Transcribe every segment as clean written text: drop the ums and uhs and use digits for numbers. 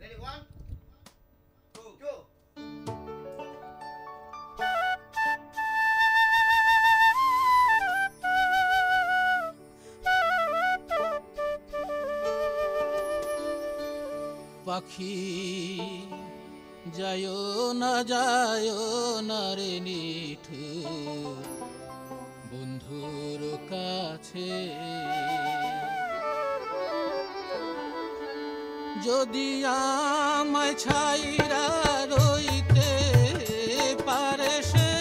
Ready? One, two. পাখি যায় না রে নিঠুর বন্ধুর কাছে, যদি আমায় ছাইরা রইতে পারে সে,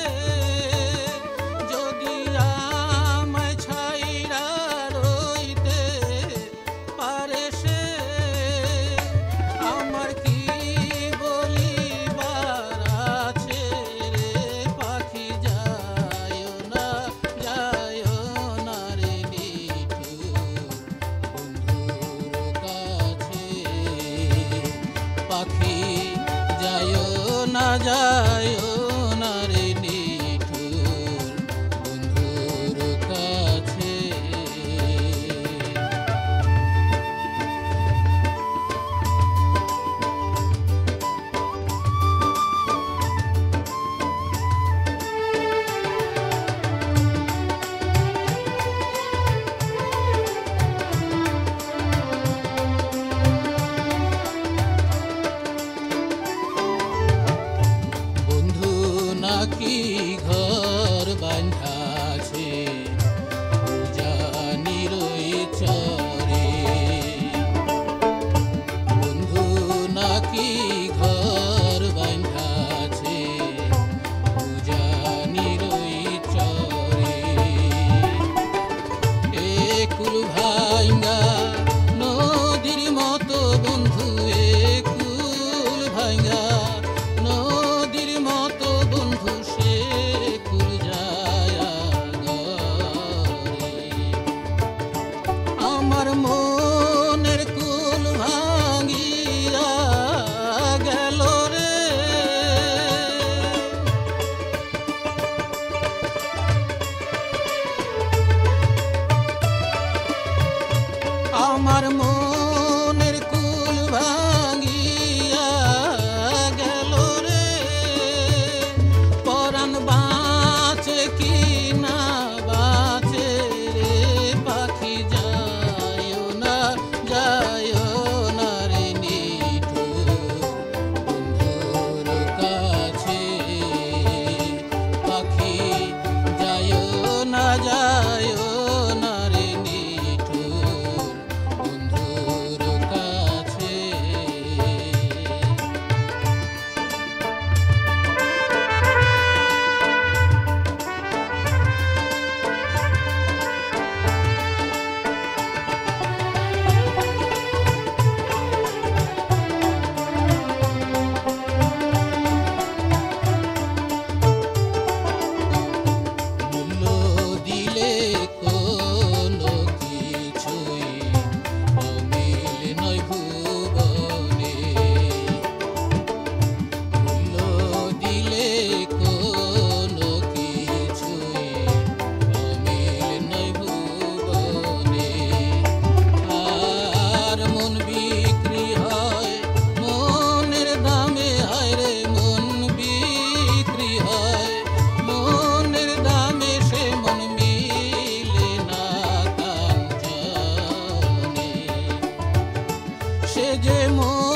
যদি আমায় ছাইরা রইতে পারে সে, আমার কি বলিবার আছে রে পাখি যায় না রে নিঠুর বন্ধুর কাছে। পাখি যায় না রে নিঠুর বন্ধুর কাছে। নাকি ঘর বাঁধাছে জানিরই চরে, বন্ধু নাকি ঘর বাঁধাছে জানিরই চরে। একুল ভাঙ্গা নদীর মতো বন্ধু, একুল ভাঙ্গা নদীর মতো বন্ধু, সে কুল যায়া গরে। আমার মনের কুল ভাঙ্গিয়া গেল রে, আমার মনের কুল ভাঙ্গিয়া গেল রে। পরাণ বাঁচে কি না বাঁচে রে পাখি যায় না রে নিঠুর বন্ধুর কাছে। পাখি যায় না রে নিঠুর বন্ধুর কাছে। মূল্য দিলে কোনো কিছুই অমিল নয় ভুবনে, মূল্য দিলে কোনো কিছুই অমিল নয় ভুবনে। আর মন বিক্রি হয় মনের দামে, হায় রে মন বিক্রি হয় মনের দামে, সে মন মিলে না কাঞ্চনে। সে যে মন